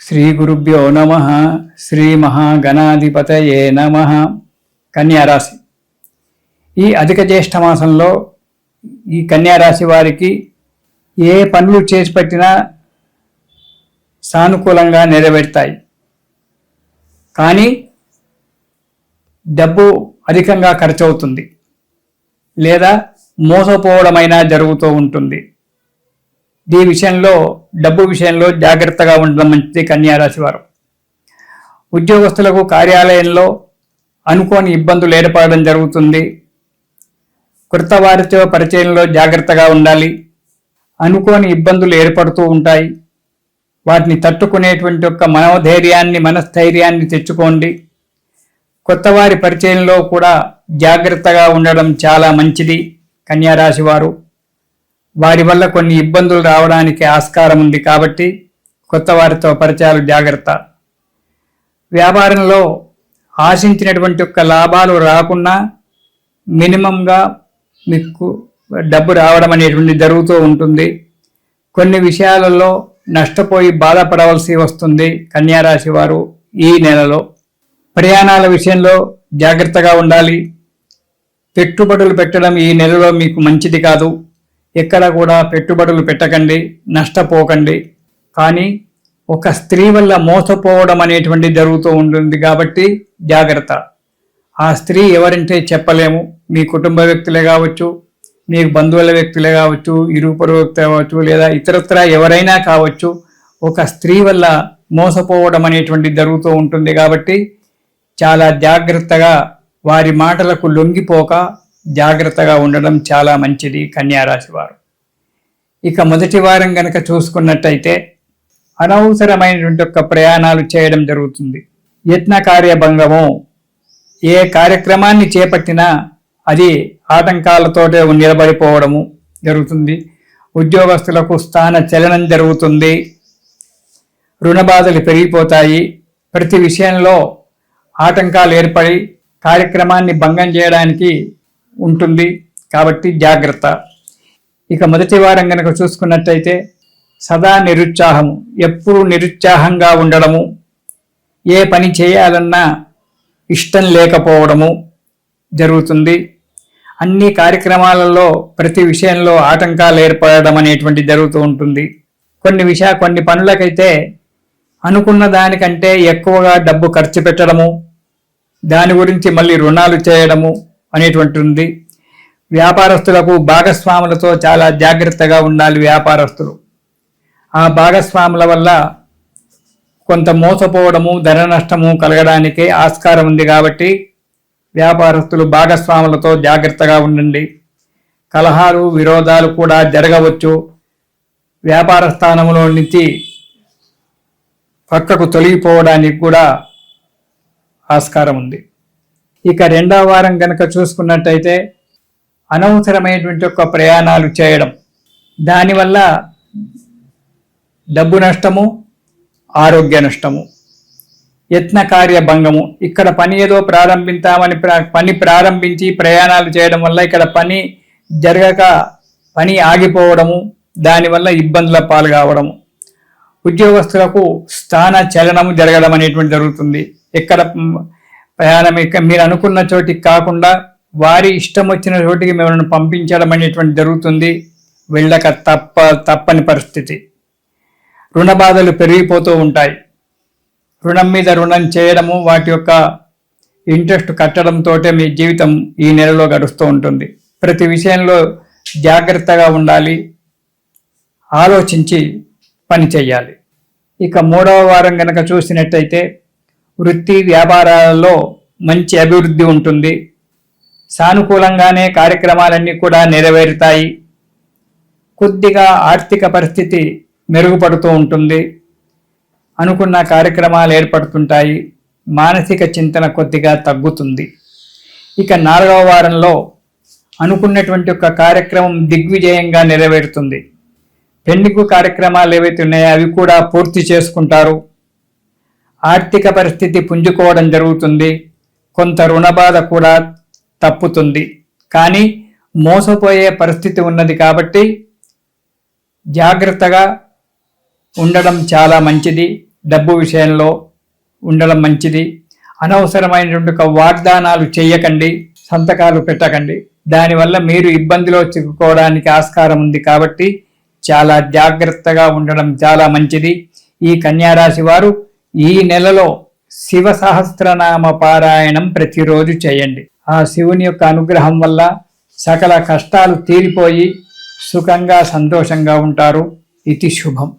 శ్రీ గురుభ్యో నమః. శ్రీ మహాగణాధిపతయే నమః. కన్యారాశి. ఈ అధిక జ్యేష్ఠ మాసంలో ఈ కన్యారాశి వారికి ఏ పనులు చేసి పెట్టినా సానుకూలంగా నెరవేరుతాయి. కానీ డబ్బు అధికంగా ఖర్చు అవుతుంది లేదా మోసపోవడమైనా జరుగుతూ ఉంటుంది. ఈ విషయంలో డబ్బు విషయంలో జాగ్రత్తగా ఉండడం మంచిది కన్యారాశి వారు. ఉద్యోగస్తులకు కార్యాలయంలో అనుకోని ఇబ్బందులు ఏర్పడడం జరుగుతుంది. కొత్త వారితో పరిచయంలో జాగ్రత్తగా ఉండాలి. అనుకోని ఇబ్బందులు ఏర్పడుతూ ఉంటాయి. వాటిని తట్టుకునేటువంటి యొక్క మనస్థైర్యాన్ని తెచ్చుకోండి. కొత్త వారి పరిచయంలో కూడా జాగ్రత్తగా ఉండడం చాలా మంచిది కన్యారాశి వారు. వారి వల్ల కొన్ని ఇబ్బందులు రావడానికి ఆస్కారం ఉంది కాబట్టి కొత్త వారితో పరిచయాలు జాగ్రత్త. వ్యాపారంలో ఆశించినటువంటి యొక్క లాభాలు రాకున్నా మినిమంగా మీకు డబ్బు రావడం అనేటువంటి జరుగుతూ ఉంటుంది. కొన్ని విషయాలలో నష్టపోయి బాధపడవలసి వస్తుంది కన్యారాశి వారు. ఈ నెలలో ప్రయాణాల విషయంలో జాగ్రత్తగా ఉండాలి. పెట్టుబడులు పెట్టడం ఈ నెలలో మీకు మంచిది కాదు. ఎక్కడ కూడా పెట్టుబడులు పెట్టకండి, నష్టపోకండి. కానీ ఒక స్త్రీ వల్ల మోసపోవడం అనేటువంటి జరుగుతూ ఉంటుంది కాబట్టి జాగ్రత్త. ఆ స్త్రీ ఎవరంటే చెప్పలేము. మీ కుటుంబ వ్యక్తులే కావచ్చు, మీ బంధువుల వ్యక్తులే కావచ్చు, ఇరుపరు వ్యక్తులు కావచ్చు, లేదా ఇతరత్ర ఎవరైనా కావచ్చు. ఒక స్త్రీ వల్ల మోసపోవడం అనేటువంటి జరుగుతూ ఉంటుంది కాబట్టి చాలా జాగ్రత్తగా వారి మాటలకు లొంగిపోక జాగ్రత్తగా ఉండడం చాలా మంచిది కన్యారాశి వారు. ఇక మొదటి వారం గనక చూసుకున్నట్టయితే అనవసరమైనటువంటి యొక్క ప్రయాణాలు చేయడం జరుగుతుంది. యత్న కార్యభంగము. ఏ కార్యక్రమాన్ని చేపట్టినా అది ఆటంకాలతోటే నిలబడిపోవడము జరుగుతుంది. ఉద్యోగస్తులకు స్థాన చలనం జరుగుతుంది. రుణ బాధలు పెరిగిపోతాయి. ప్రతి విషయంలో ఆటంకాలు ఏర్పడి కార్యక్రమాన్ని భంగం చేయడానికి ఉంటుంది కాబట్టి జాగ్రత్త. ఇక మొదటి వారం కనుక చూసుకున్నట్టయితే సదా నిరుత్సాహము, ఎప్పుడూ నిరుత్సాహంగా ఉండడము, ఏ పని చేయాలన్నా ఇష్టం లేకపోవడము జరుగుతుంది. అన్ని కార్యక్రమాలలో ప్రతి విషయంలో ఆటంకాలు ఏర్పడడం అనేటువంటి జరుగుతూ ఉంటుంది. కొన్ని పనులకైతే అనుకున్న దానికంటే ఎక్కువగా డబ్బు ఖర్చు పెట్టడము, దాని గురించి మళ్ళీ రుణాలు చేయడము అనేటువంటి ఉంది. వ్యాపారస్తులకు భాగస్వాములతో చాలా జాగ్రత్తగా ఉండాలి వ్యాపారస్తులు. ఆ భాగస్వాముల వల్ల కొంత మోసపోవడము, ధన నష్టము కలగడానికే ఆస్కారం ఉంది కాబట్టి వ్యాపారస్తులు భాగస్వాములతో జాగ్రత్తగా ఉండండి. కలహాలు, విరోధాలు కూడా జరగవచ్చు. వ్యాపార స్థానంలో నుంచి పక్కకు తొలగిపోవడానికి కూడా ఆస్కారం ఉంది. ఇక రెండవ వారం కనుక చూసుకున్నట్టయితే అనవసరమైనటువంటి యొక్క ప్రయాణాలు చేయడం, దానివల్ల డబ్బు నష్టము, ఆరోగ్య నష్టము. యత్న కార్యభంగము. ఇక్కడ పని ఏదో పని ప్రారంభించి ప్రయాణాలు చేయడం వల్ల ఇక్కడ పని జరగక పని ఆగిపోవడము, దానివల్ల ఇబ్బందుల పాలు కావడము. ఉద్యోగస్తులకు స్థాన చలనము జరగడం అనేటువంటి జరుగుతుంది. ఎక్కడ ప్రయాణం మీరు అనుకున్న చోటికి కాకుండా వారి ఇష్టం వచ్చిన చోటికి మిమ్మల్ని పంపించడం అనేటువంటి జరుగుతుంది. వెళ్ళక తప్పని పరిస్థితి. రుణ బాధలు పెరిగిపోతూ ఉంటాయి. రుణం మీద రుణం చేయడము, వాటి యొక్క ఇంట్రెస్ట్ కట్టడంతో మీ జీవితం ఈ నెలలో గడుస్తూ ఉంటుంది. ప్రతి విషయంలో జాగ్రత్తగా ఉండాలి, ఆలోచించి పని చేయాలి. ఇక మూడవ వారం కనుక చూసినట్టయితే వృత్తి వ్యాపారాలలో మంచి అభివృద్ధి ఉంటుంది. సానుకూలంగానే కార్యక్రమాలన్నీ కూడా నెరవేరుతాయి. కొద్దిగా ఆర్థిక పరిస్థితి మెరుగుపడుతూ ఉంటుంది. అనుకున్న కార్యక్రమాలు ఏర్పడుతుంటాయి. మానసిక చింతన కొద్దిగా తగ్గుతుంది. ఇక నాలుగవ వారంలో అనుకున్నటువంటి ఒక కార్యక్రమం దిగ్విజయంగా నెరవేరుతుంది. పెండింగ్ కార్యక్రమాలు ఏవైతే ఉన్నాయో అవి కూడా పూర్తి చేసుకుంటారు. ఆర్థిక పరిస్థితి పుంజుకోవడం జరుగుతుంది. కొంత రుణబాధ కూడా తప్పుతుంది. కానీ మోసపోయే పరిస్థితి ఉన్నది కాబట్టి జాగ్రత్తగా ఉండడం చాలా మంచిది. డబ్బు విషయంలో ఉండడం మంచిది. అనవసరమైనటువంటి వాగ్దానాలు చేయకండి, సంతకాలు పెట్టకండి. దానివల్ల మీరు ఇబ్బందిలో చిక్కుకోవడానికి ఆస్కారం ఉంది. కాబట్టి చాలా జాగ్రత్తగా ఉండడం చాలా మంచిది. ఈ కన్యారాశి వారు ఈ నెలలో శివ సహస్రనామ పారాయణం ప్రతిరోజు చేయండి. ఆ శివుని యొక్క అనుగ్రహం వల్ల సకల కష్టాలు తీరిపోయి సుఖంగా సంతోషంగా ఉంటారు. ఇది శుభం.